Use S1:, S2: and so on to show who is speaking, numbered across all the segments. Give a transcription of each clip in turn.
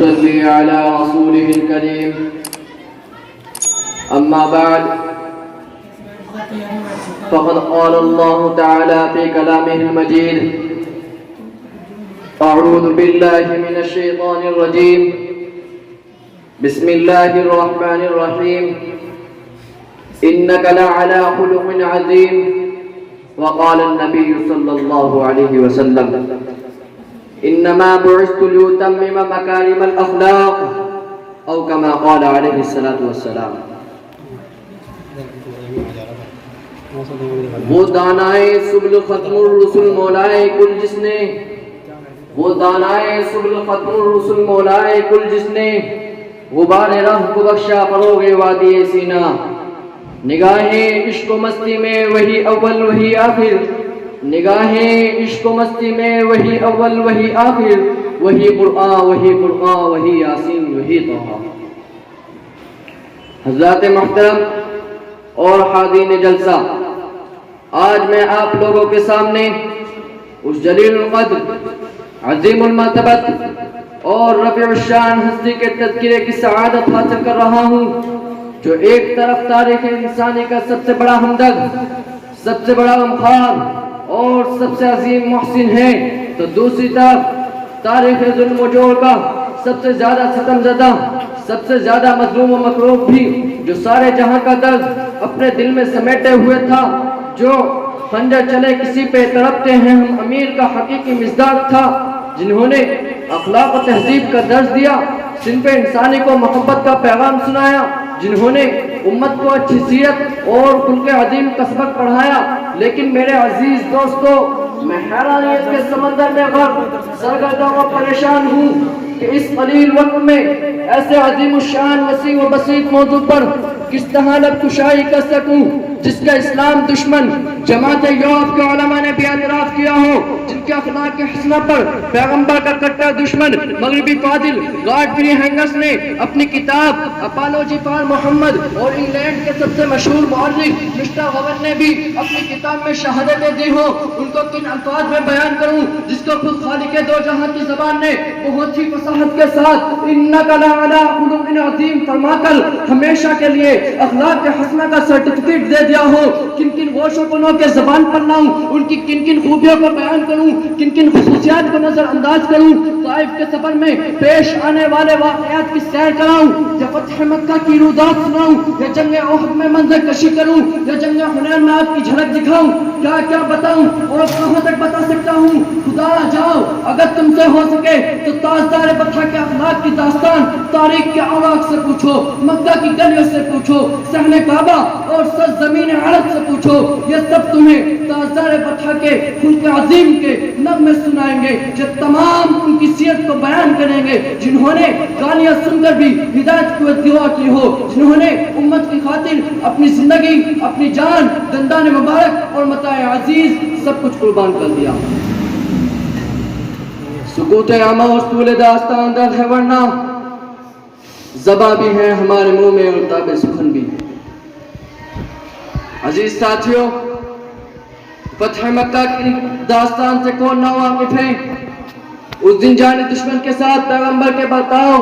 S1: ونصلي على رسوله الكريم أما بعد فقد قال الله تعالى في كلامه المجيد أعوذ بالله من الشيطان الرجيم بسم الله الرحمن الرحيم إنك لعلى خلق عظيم وقال النبي صلى الله عليه وسلم إنما بعثت لأتمم مكارم الأخلاق أو كما قال عليه الصلاة والسلام. وہ دانائے سبل ختم الرسل مولائے کل جس نے وہ دانائے سبل ختم الرسل مولائے کل جس نے غبار راہ کو بخشا فروغ وادی سینا. نگاہیں عشق و مستی میں وہی اول وہی آخر نگاہیں عشق و مستی میں وہی اول وہی آخر وہی قرآن وہی یاسین وہی طہ. حضرات محترم اور حاضرین جلسہ، آج میں آپ لوگوں کے سامنے اس جلیل القدر عظیم المرتبت اور رفیع الشان ہستی کے تذکرے کی سعادت حاصل کر رہا ہوں جو ایک طرف تاریخ انسانی کا سب سے بڑا ہمدرد، سب سے بڑا غمخوار اور سب سے عظیم محسن ہے، تو دوسری طرف تاریخ ظلم و جور کا سب سے زیادہ ستم زدہ، سب سے زیادہ مظلوم و مکروب بھی، جو سارے جہاں کا درد اپنے دل میں سمیٹے ہوئے تھا، جو خنجر چلے کسی پہ تڑپتے ہیں ہم امیر کا حقیقی مزداق تھا، جنہوں نے اخلاق و تہذیب کا درس دیا، جن پہ انسانی کو محبت کا پیغام سنایا، جنہوں نے امت کو اچھی سیرت اور خلق عظیم کا سبق پڑھایا. لیکن میرے عزیز دوستو، میں حیرانیت کے سمندر میں غرق سرگرداں و پریشان ہوں کہ اس قلیل وقت میں ایسے عظیم الشان وسیع و بسیط موضوع پر کس طرح لب کشائی کر سکوں جس کا اسلام دشمن جماعت یورپ کے علماء نے بھی اعتراف کیا ہو، جن کے اخلاق کے حسنہ پر پیغمبر کا کٹر دشمن مغربی فاضل گارڈفری ہینگس نے اپنی کتاب اپالوجی فار محمد اور انگلینڈ کے سب سے مشہور مورخ مسٹر غور نے بھی اپنی کتاب میں شہادتیں دی ہو. ان کو کن الفاظ میں بیان کروں جس کو خود خالق دو جہاں کی زبان نے بہت ہی فصاحت کے ساتھ انک لعلی خلق عظیم فرما کر ہمیشہ کے لیے اخلاق کے حسنہ کا سرٹیفکیٹ دے دیا ہو. کن کن گوش و کنوں کے زبان پر لاؤں، ان کی کن کن خوبیوں کو بیان کروں، کن کن خصوصیات کو نظر انداز کروں، طائف کے سفر میں پیش آنے والے واقعات کی سیر کراؤں، یا فتح مکہ کی رودات سناؤں، یا جنگ احد میں منظر کشی کروں، یا جنگ حنین میں آپ کی جھلک دکھاؤں. کیا کیا بتاؤں اور کہاں تک بتا سکتا ہوں. خدا جاؤ اگر تم سے ہو سکے تو تاجدار بطحہ کے اخلاق کی داستان تاریخ کے آواز سے پوچھو، مکہ کی گلیوں سے پوچھو، صحن کعبہ اور سرزمین عرب سے پوچھو. یہ سب تمہیں تاجدار بطحہ کے خلق عظیم کے نغمے سنائیں گے جو تمام ان کی سیرت کو بیان کریں گے، جنہوں نے گالیاں سن کر بھی ہدایت کو دعا کی ہو، جنہوں نے امت کی خاطر اپنی زندگی، اپنی جان، دندان مبارک اور متاع عزیز سب کچھ قربان کر دیا. سکوت عامہ اسطول داستان در ہے ورنہ زباں بھی ہے ہمارے منہ میں اور تاب سخن بھی. عزیز ساتھیوں، فتح مکہ کی داستان سے کون نہ واقف ہے؟ اس دن جانے دشمن کے ساتھ پیغمبر کے برتاؤ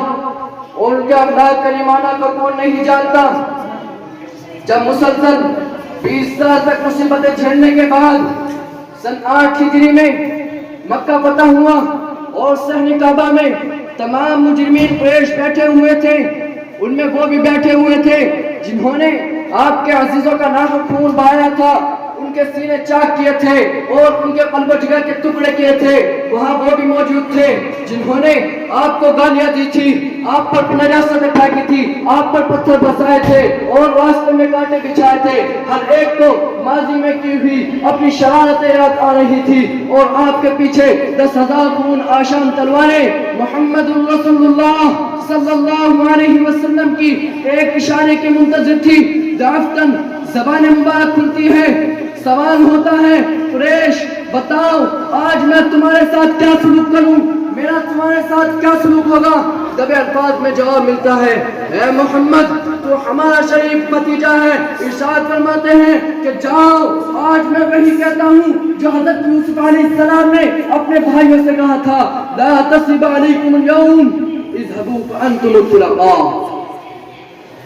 S1: اور ان کے اخلاق کریمانہ کو کون نہیں جانتا؟ جب مسلسل 20 سال تک مصیبتیں جھیلنے کے بعد سن 8 ہجری میں مکہ فتح ہوا اور صحن کعبہ میں تمام مجرمین قریش بیٹھے ہوئے تھے، ان میں وہ بھی بیٹھے ہوئے تھے جنہوں نے آپ کے عزیزوں کا نام و خون بہایا تھا، ان کے سینے چاک کیے تھے اور ان کے قلب و جگر کے ٹکڑے کیے تھے. وہاں وہ بھی موجود تھے جنہوں نے آپ کو گالیاں دی تھی، آپ پر نجاستیں پھینکی تھی، آپ پر پتھر برسائے تھے اور راستے میں کانٹے بچھائے تھے. ہر ایک کو ماضی میں کی ہوئی اپنی شرارتیں یاد آ رہی تھی اور آپ کے پیچھے 10,000 خون آشام تلواریں محمد رسول اللہ صلی اللہ علیہ وسلم کی ایک اشارے کے منتظر تھی. دعفتن زبان مبارک کھلتی ہے، سوال ہوتا ہے قریش بتاؤ آج میں تمہارے ساتھ کیا سلوک کروں، میرا تمہارے ساتھ کیا سلوک ہوگا؟ دبے الفاظ میں جواب ملتا ہے اے محمد تو ہمارا شریف بھتیجا ہے. ارشاد فرماتے ہیں کہ جاؤ آج میں وہی کہتا ہوں جو حضرت یوسف علیہ السلام نے اپنے بھائیوں سے کہا تھا لا تصرب علیکم اليوم اذهبوا فانتم الطلقاء۔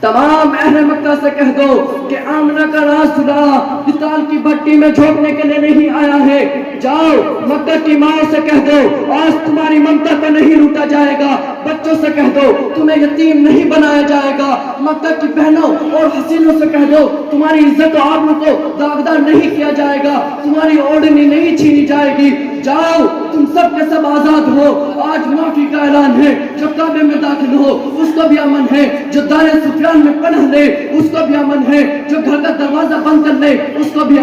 S1: تمام اہل مکہ سے کہہ دو کہ آمنہ کا راز سنا قتال کی بھٹی میں جھونکنے کے لیے نہیں آیا ہے۔ جاؤ مکہ کی ماں سے کہہ دو آج تمہاری ممتا کو نہیں لوٹا جائے گا۔ بچوں سے کہہ دو تمہیں یتیم نہیں بنایا جائے گا۔ مکہ کی بہنوں اور حسینوں سے کہہ دو تمہاری عزت و آبرو کو داغدار نہیں کیا جائے گا، تمہاری اوڑھنی نہیں چھینی جائے گی۔ جاؤ تم سب کے سب آزاد ہو۔ آج معافی کا اعلان ہے، جو کعبے میں داخل ہو اس کو بھی امن ہے، جو دار سفیان میں پناہ لے اس کو بھی امن ہے، جو گھر کا دروازہ بند کر لے اس کو بھی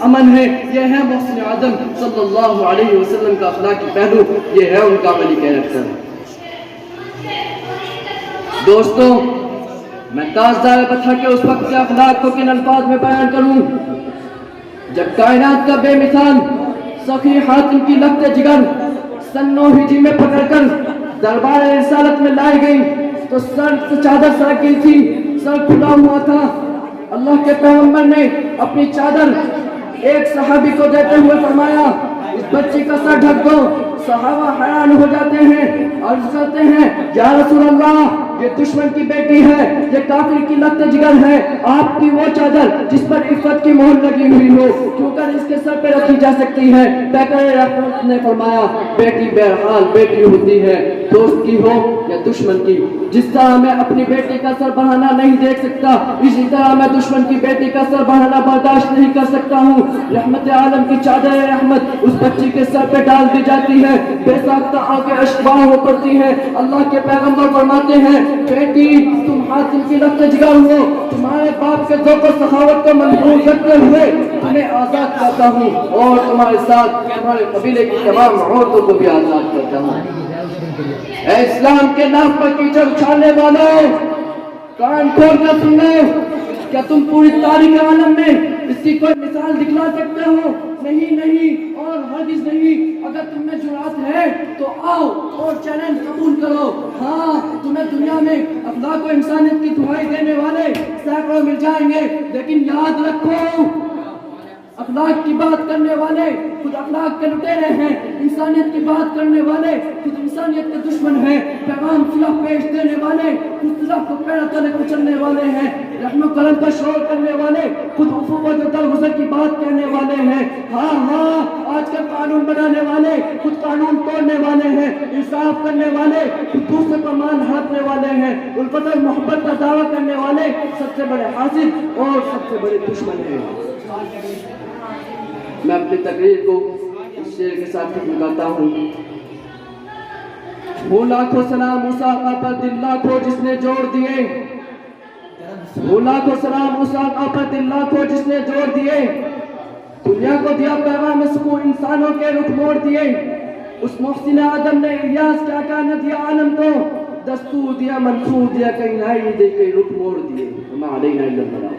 S1: امن ہے۔ یہ ہے محسن اعظم صلی اللہ علیہ وسلم کا اخلاقی پہلو، یہ ہے ان کا عملی کیریکٹر۔ دوستوں میں تاجدار بتا کے اس وقت کے اخلاق کو کن الفاظ میں بیان کروں جب کائنات کا بے مثال سخی حاتم کی لخت جگر سن 9 ہجری میں پکڑ کر دربار رسالت میں لائی گئی تو سر سے چادر سرک گئی تھی، سر کھلا ہوا تھا۔ اللہ کے پیغمبر نے اپنی چادر ایک صحابی کو دیتے ہوئے فرمایا اس بچی کا سر ڈھک دو۔ صحابہ حیران ہو جاتے ہیں، عرض کرتے ہیں یا رسول اللہ یہ دشمن کی بیٹی ہے، یہ کافر کی لخت جگر ہے، آپ کی وہ چادر جس پر عفت کی مہر لگی ہوئی ہو کیوں کر اس کے سر پہ رکھی جا سکتی ہے؟ پیغمبر رحمت نے فرمایا بیٹی بہرحال بیٹی ہوتی ہے، دوست کی ہو یا دشمن کی۔ جس طرح میں اپنی بیٹی کا سر بڑھانا نہیں دیکھ سکتا، اسی طرح میں دشمن کی بیٹی کا سر بڑھانا برداشت نہیں کر سکتا ہوں۔ رحمت عالم کی چادر رحمت اس بچی کے سر پہ ڈال دی جاتی ہے، بے ساختہ آنکھیں اشباہ ہو پڑتی ہیں۔ اللہ کے پیغمبر فرماتے ہیں بیٹی تم حاتم کی لخت جگر ہو، تمہارے باپ کے ذوق و سخاوت کو محفوظ رکھتے ہوئے تمہیں آزاد کرتا ہوں اور تمہارے ساتھ تمہارے قبیلے کی تمام عورتوں کو بھی آزاد کرتا ہوں۔ اے اسلام کے نام پر کیچڑ اچھالنے والوں کان کھول کر سن لو، کیا تم پوری تاریخ عالم میں اس کی کوئی مثال دکھلا سکتے ہو؟ نہیں اور ہرگز نہیں۔ اگر تم میں جرات ہے تو آؤ اور چیلنج قبول کرو۔ ہاں تمہیں دنیا میں اخلاق و انسانیت کی دہائی دینے والے سینکڑوں مل جائیں گے، لیکن یاد رکھو اخلاق کی بات کرنے والے خود اخلاق کے لٹیرے ہیں، انسانیت کی بات کرنے والے خود انسانیت کے دشمن ہیں، پیغام صلح پیش دینے والے خود صلح کو پیروں تلے کچلنے والے ہیں، رحم و کرم کا شعور کرنے والے خود اخوت و درگزر کی بات کہنے والے ہیں۔ ہاں آج کل قانون بنانے والے خود قانون توڑنے والے ہیں، انصاف کرنے والے خود دوسرے پر مال ہڑپنے والے ہیں، الفت اور محبت کا دعویٰ کرنے والے سب سے بڑے حاسد اور سب سے بڑے دشمن ہیں۔ میں اپنی تقریر کو اس شعر کے ساتھ ختم کرتا ہوں۔ وہ لاکھوں سلام اس آقا پر دل لاکھوں جس نے جوڑ دیے، وہ لاکھوں سلام اس آقا پر دل لاکھوں جس نے جوڑ دیے، دنیا کو دیا پیغام سکون انسانوں کے رخ موڑ دیے۔ اس محسن آدم نے الیاس کیا کہا نہ دیا عالم کو، دستور دیا منصور دیا کہیں نائی دے کے رخ موڑ دیے۔ وما علینا الا البلاغ۔